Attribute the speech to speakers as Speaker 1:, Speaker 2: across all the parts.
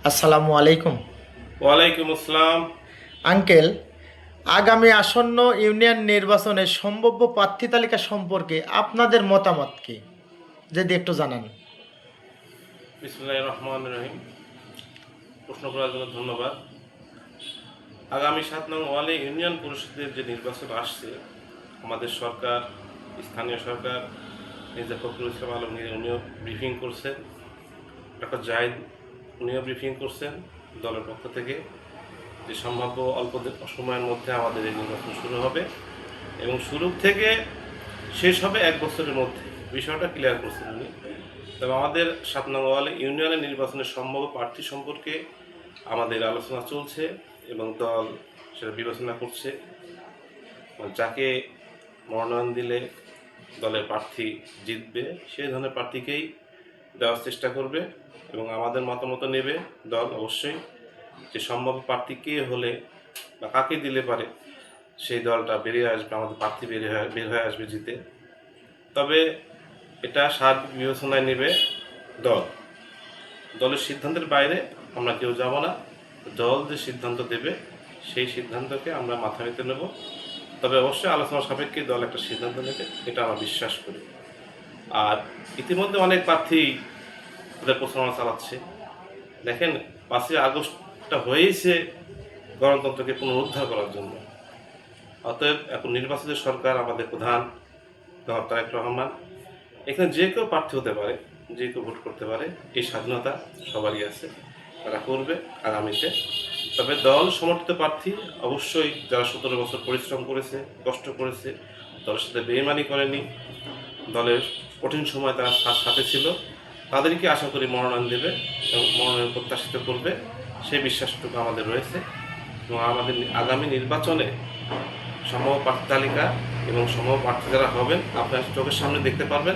Speaker 1: আসসালামু আলাইকুম।
Speaker 2: ওয়ালাইকুম আসসালাম।
Speaker 1: আঙ্কেল, আগামী আসন্ন ইউনিয়ন নির্বাচনে সম্ভাব্য প্রার্থী তালিকা সম্পর্কে আপনাদের মতামত কি, যদি একটু জানান।
Speaker 2: বিসমিল্লাহির রহমানির রহিম। প্রশ্ন করার জন্য ধন্যবাদ। আগামী 7 নং ওয়ার্ডে ইউনিয়ন পরিষদের যে নির্বাচন আসছে, আমাদের সরকার, স্থানীয় সরকার মির্জা ফখরুল ইসলাম আলমগীর উনিও ব্রিফিং করছেন, ডক্টর জাহিদ উনিও ব্রিফিং করছেন দলের পক্ষ থেকে যে সম্ভাব্য অল্প সময়ের মধ্যে আমাদের এই নির্বাচন শুরু হবে এবং শুরু থেকে শেষ হবে 1 বছরের মধ্যে। বিষয়টা ক্লিয়ার করছেন উনি। তবে আমাদের 7 নং ওয়ার্ডে ইউনিয়নের নির্বাচনের সম্ভাব্য প্রার্থী সম্পর্কে আমাদের আলোচনা চলছে এবং দল সেটা বিবেচনা করছে। যাকে মনোনয়ন দিলে দলের প্রার্থী জিতবে সেই ধরনের প্রার্থীকেই দেওয়ার চেষ্টা করবে এবং আমাদের মতামত নেবে দল অবশ্যই, যে সম্ভাব্য প্রার্থী কে হলে বা কাকে দিলে পারে সেই দলটা বেরিয়ে আসবে, আমাদের প্রার্থী বের হয়ে আসবে জিতে। তবে এটা সার্বিক বিবেচনায় নেবে দল। দলের সিদ্ধান্তের বাইরে আমরা কেউ যাব না। দল যে সিদ্ধান্ত দেবে সেই সিদ্ধান্তকে আমরা মাথা নিতে নেব। তবে অবশ্যই আলোচনা সাপেক্ষে দল একটা সিদ্ধান্ত নেবে, এটা আমরা বিশ্বাস করি। আর ইতিমধ্যে অনেক প্রার্থী তাদের প্রচারণা চালাচ্ছে। দেখেন, 5ই আগস্টটা হয়েছে গণতন্ত্রকে পুনরুদ্ধার করার জন্য। অতএব এখন নির্বাচিত সরকার, আমাদের প্রধান জনাব তারেক রহমান, এখানে যে কেউ প্রার্থী হতে পারে, যে কেউ ভোট করতে পারে, এই স্বাধীনতা সবারই আছে, তারা করবে আগামীতে। তবে দল সমর্থিত প্রার্থী অবশ্যই যারা 17 বছর পরিশ্রম করেছে, কষ্ট করেছে, দলের সাথে বেইমানি করেনি, দলের কঠিন সময় তারা সাথে ছিল, তাদেরকে আশা করি মনোনয়ন দেবে এবং মনোনয়ন প্রত্যাশিত করবে, সেই বিশ্বাসটুকু আমাদের রয়েছে। এবং আমাদের আগামী নির্বাচনে সম্ভাব্য প্রার্থী তালিকা এবং সম্ভাব্য প্রার্থী যারা হবেন আপনার চোখের সামনে দেখতে পারবেন।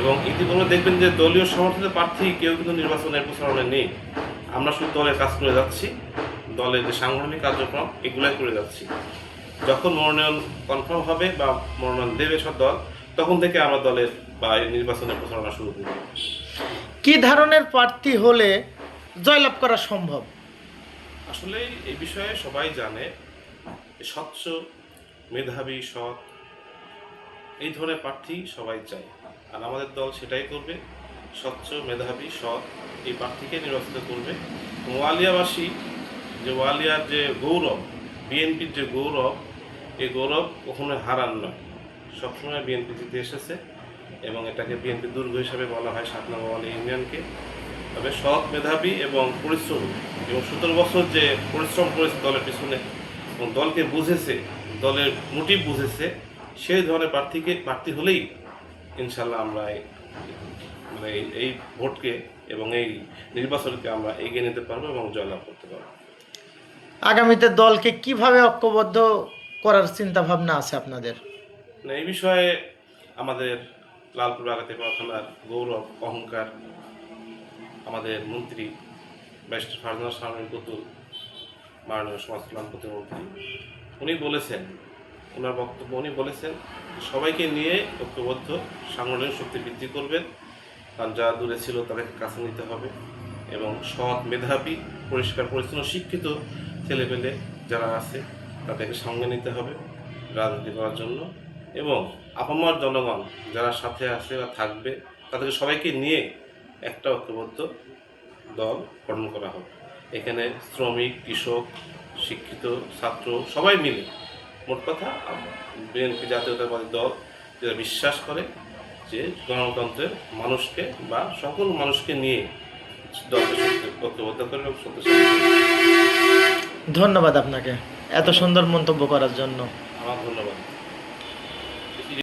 Speaker 2: এবং ইতিপূর্বে দেখবেন যে দলীয় সমর্থিত প্রার্থী কেউ কিন্তু নির্বাচনের প্রচারণায় নেই। আমরা শুধু দলের কাজ করে যাচ্ছি, দলের যে সাংগঠনিক কার্যক্রম এগুলাই করে যাচ্ছি। যখন মনোনয়ন কনফার্ম হবে বা মনোনয়ন দেবে সব দল, তখন থেকে আমরা দলের বা এই নির্বাচনের প্রচারণা শুরু করব।
Speaker 1: কি ধরনের প্রার্থী হলে জয়লাভ করা সম্ভব?
Speaker 2: আসলে এই বিষয়ে সবাই জানে, স্বচ্ছ, মেধাবী, সৎ, এই ধরনের প্রার্থী সবাই চায়। আর আমাদের দল সেটাই করবে, স্বচ্ছ, মেধাবী, সৎ এই প্রার্থীকে নির্বাচিত করবে। ওয়ালিয়াবাসী, যে ওয়ালিয়ার যে গৌরব, বিএনপির যে গৌরব, এই গৌরব কখনো হারান নয়, সবসময় বিএনপি জিতে এসেছে এবং এটাকে বিএনপি দুর্গ হিসাবে বলা হয় 7 নং ওয়ার্ড ইউনিয়নকে। তবে সৎ, মেধাবী এবং পরিশ্রমী, এবং 17 বছর যে পরিশ্রম করেছে দলের পিছনে এবং দলকে বুঝেছে, দলের মোটিভ বুঝেছে, সেই ধরনের প্রার্থী হলেই ইনশাল্লাহ আমরা এই ভোটকে এবং এই নির্বাচনকে আমরা এগিয়ে নিতে পারবো এবং জয়লাভ করতে পারবো।
Speaker 1: আগামীতে দলকে কিভাবে ঐক্যবদ্ধ করার চিন্তা ভাবনা আছে আপনাদের?
Speaker 2: এই বিষয়ে আমাদের লালপুর আগাতেপাড়া থানার গৌরব, অহংকার, আমাদের মন্ত্রী ব্যারিস্টার ফারজানা শারমিন পুতুল, মাননীয় সমাজ কল্যাণ প্রতিমন্ত্রী, উনি বলেছেন, ওনার বক্তব্য উনি বলেছেন সবাইকে নিয়ে ঐক্যবদ্ধ সাংগঠনিক শক্তি বৃদ্ধি করবেন। কারণ যারা দূরে ছিল তাদেরকে কাছে নিতে হবে এবং সৎ, মেধাবী, পরিষ্কার পরিচ্ছন্ন, শিক্ষিত ছেলেপেলে যারা আছে তাদেরকে সঙ্গে নিতে হবে রাজনীতি করার জন্য। এবং আপামর জনগণ যারা সাথে আছে বা থাকবে তাদেরকে সবাইকে নিয়ে একটা ঐক্যবদ্ধ দল গঠন করা হবে। এখানে শ্রমিক, কৃষক, শিক্ষিত, ছাত্র সবাই মিলে, মোট কথা বিএনপি জাতীয়তাবাদী দল যেটা বিশ্বাস করে যে গণতন্ত্রের মানুষকে বা সকল মানুষকে নিয়ে দলকে ঐক্যবদ্ধ করে এবং শক্তিশালী করবে।
Speaker 1: ধন্যবাদ আপনাকে এত সুন্দর মন্তব্য করার জন্য।
Speaker 2: আমার ধন্যবাদ।